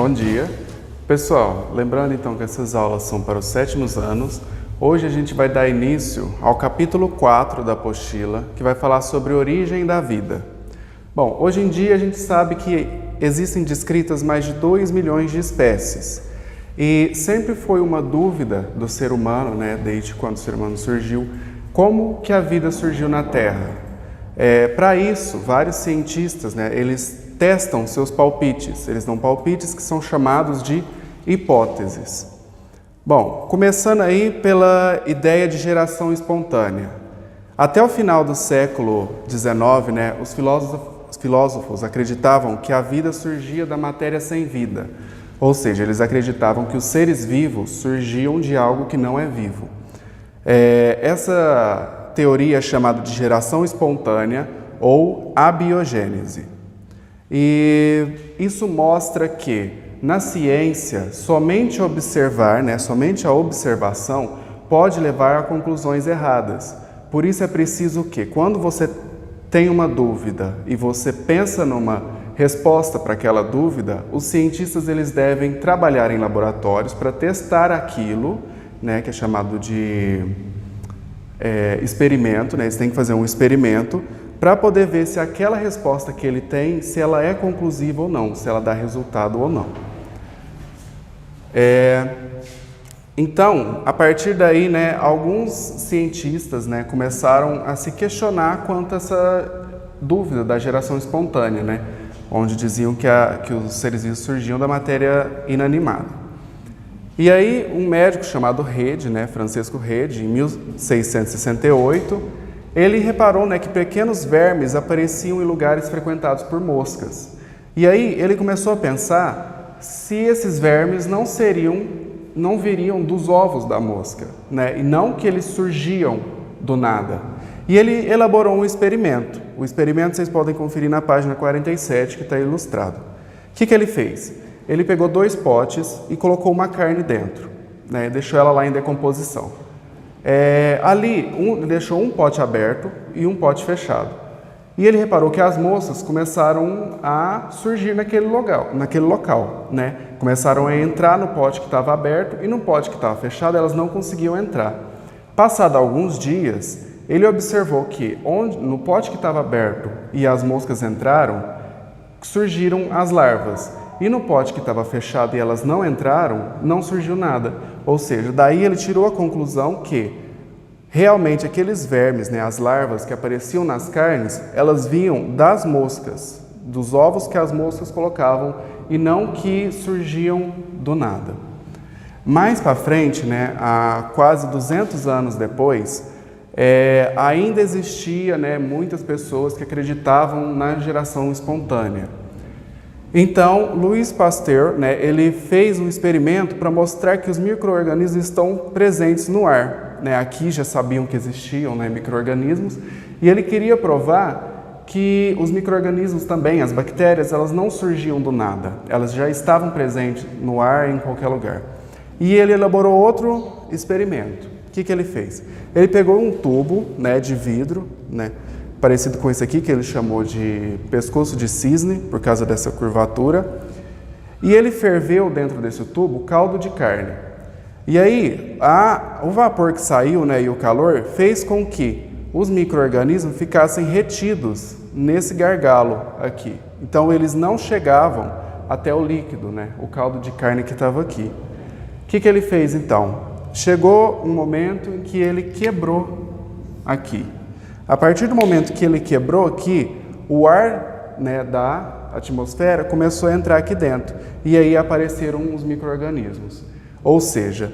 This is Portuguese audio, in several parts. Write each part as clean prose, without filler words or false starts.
Bom dia. Pessoal, lembrando então que essas aulas são para os 7º anos, hoje a gente vai dar início ao capítulo 4 da apostila, que vai falar sobre a origem da vida. Bom, hoje em dia a gente sabe que existem descritas mais de 2 milhões de espécies. E sempre foi uma dúvida do ser humano, desde quando o ser humano surgiu, como que a vida surgiu na Terra. Para isso, vários cientistas, eles testam seus palpites. Eles dão palpites que são chamados de hipóteses. Bom, começando aí pela ideia de geração espontânea. Até o final do século XIX, os filósofos acreditavam que a vida surgia da matéria sem vida. Ou seja, eles acreditavam que os seres vivos surgiam de algo que não é vivo. Essa teoria é chamada de geração espontânea ou abiogênese. E isso mostra que, na ciência, somente observar, somente a observação pode levar a conclusões erradas. Por isso é preciso que, quando você tem uma dúvida e você pensa numa resposta para aquela dúvida, os cientistas eles devem trabalhar em laboratórios para testar aquilo, que é chamado de experimento, eles têm que fazer um experimento para poder ver se aquela resposta que ele tem, se ela é conclusiva ou não, se ela dá resultado ou não. Então, a partir daí, alguns cientistas começaram a se questionar quanto a essa dúvida da geração espontânea, onde diziam que os seres vivos surgiam da matéria inanimada. E aí, um médico chamado Rede, Francisco Rede, em 1668, ele reparou que pequenos vermes apareciam em lugares frequentados por moscas. E aí ele começou a pensar se esses vermes não viriam dos ovos da mosca, e não que eles surgiam do nada. E ele elaborou um experimento. O experimento vocês podem conferir na página 47, que está ilustrado. O que ele fez? Ele pegou 2 potes e colocou uma carne dentro, deixou ela lá em decomposição. Ali, deixou um pote aberto e um pote fechado. E ele reparou que as moscas começaram a surgir naquele local. Começaram a entrar no pote que estava aberto e no pote que estava fechado elas não conseguiam entrar. Passado alguns dias, ele observou que no pote que estava aberto e as moscas entraram, surgiram as larvas. E no pote que estava fechado e elas não entraram, não surgiu nada. Ou seja, daí ele tirou a conclusão que realmente aqueles vermes, as larvas que apareciam nas carnes, elas vinham das moscas, dos ovos que as moscas colocavam e não que surgiam do nada. Mais para frente, há quase 200 anos depois, ainda existia muitas pessoas que acreditavam na geração espontânea. Então, Louis Pasteur, ele fez um experimento para mostrar que os micro-organismos estão presentes no ar. Aqui já sabiam que existiam micro-organismos, e ele queria provar que os micro-organismos também, as bactérias, elas não surgiam do nada, elas já estavam presentes no ar em qualquer lugar. E ele elaborou outro experimento. O que ele fez? Ele pegou um tubo de vidro, parecido com esse aqui, que ele chamou de pescoço de cisne, por causa dessa curvatura. E ele ferveu dentro desse tubo caldo de carne. E aí, o vapor que saiu e o calor fez com que os micro-organismos ficassem retidos nesse gargalo aqui. Então, eles não chegavam até o líquido, o caldo de carne que estava aqui. O que ele fez, então? Chegou um momento em que ele quebrou aqui. A partir do momento que ele quebrou aqui, o ar da atmosfera começou a entrar aqui dentro. E aí apareceram os micro-organismos. Ou seja,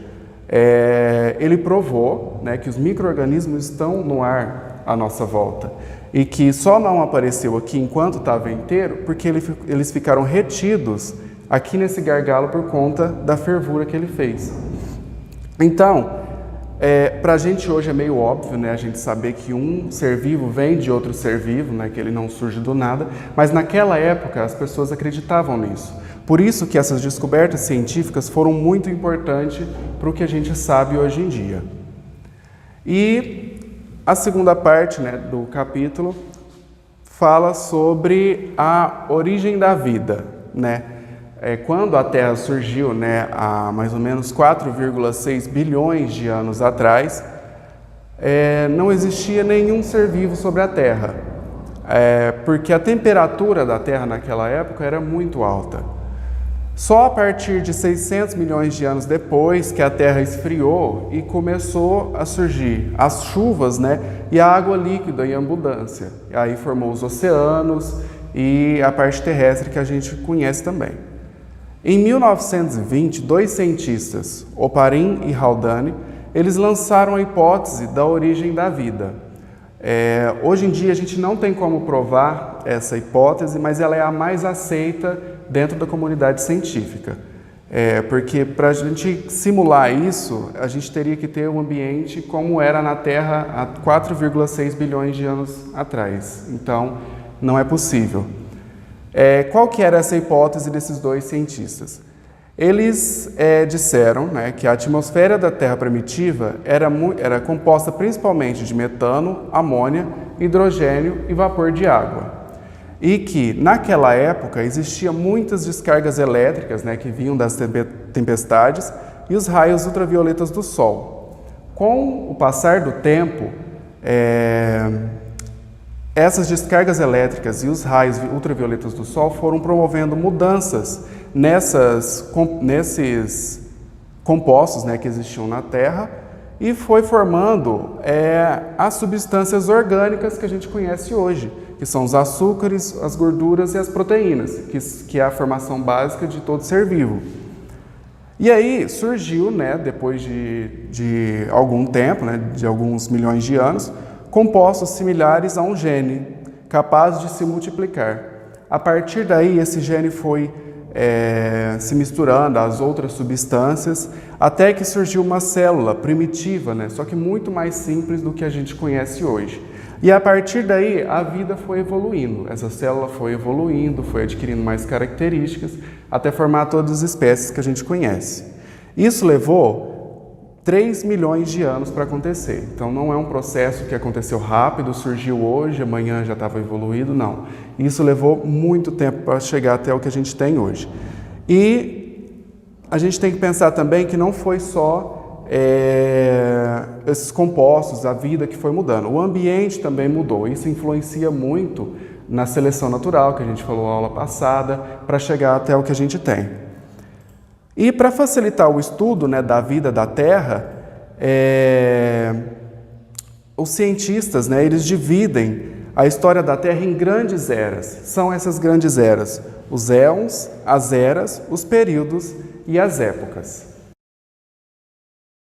ele provou que os micro-organismos estão no ar à nossa volta. E que só não apareceu aqui enquanto estava inteiro, porque eles ficaram retidos aqui nesse gargalo por conta da fervura que ele fez. Então, para a gente hoje é meio óbvio, a gente saber que um ser vivo vem de outro ser vivo, que ele não surge do nada, mas naquela época as pessoas acreditavam nisso. Por isso que essas descobertas científicas foram muito importantes para o que a gente sabe hoje em dia. E a segunda parte do capítulo fala sobre a origem da vida, quando a Terra surgiu, né, há mais ou menos 4,6 bilhões de anos atrás, não existia nenhum ser vivo sobre a Terra, porque a temperatura da Terra naquela época era muito alta. Só a partir de 600 milhões de anos depois que a Terra esfriou e começou a surgir as chuvas, né, e a água líquida em abundância. Aí formou os oceanos e a parte terrestre que a gente conhece também. Em 1920, dois cientistas, Oparin e Haldane, eles lançaram a hipótese da origem da vida. Hoje em dia a gente não tem como provar essa hipótese, mas ela é a mais aceita dentro da comunidade científica. Porque para a gente simular isso, a gente teria que ter um ambiente como era na Terra há 4,6 bilhões de anos atrás. Então, não é possível. Qual que era essa hipótese desses dois cientistas? Eles disseram, né, que a atmosfera da Terra primitiva era composta principalmente de metano, amônia, hidrogênio e vapor de água. E que, naquela época, existiam muitas descargas elétricas, né, que vinham das tempestades e os raios ultravioletas do Sol. Com o passar do tempo, essas descargas elétricas e os raios ultravioletas do Sol foram promovendo mudanças nesses compostos, né, que existiam na Terra e foi formando as substâncias orgânicas que a gente conhece hoje, que são os açúcares, as gorduras e as proteínas, que é a formação básica de todo ser vivo. E aí surgiu, né, depois de algum tempo, né, de alguns milhões de anos, compostos similares a um gene, capaz de se multiplicar. A partir daí, esse gene foi se misturando às outras substâncias, até que surgiu uma célula primitiva, né, só que muito mais simples do que a gente conhece hoje. E a partir daí, a vida foi evoluindo. Essa célula foi evoluindo, foi adquirindo mais características, até formar todas as espécies que a gente conhece. Isso levou 3 milhões de anos para acontecer. Então, não é um processo que aconteceu rápido, surgiu hoje, amanhã já estava evoluído, não. Isso levou muito tempo para chegar até o que a gente tem hoje. E a gente tem que pensar também que não foi só esses compostos, a vida que foi mudando. O ambiente também mudou. Isso influencia muito na seleção natural, que a gente falou na aula passada, para chegar até o que a gente tem. E para facilitar o estudo, né, da vida da Terra, os cientistas, né, eles dividem a história da Terra em grandes eras. São essas grandes eras: os éons, as eras, os períodos e as épocas.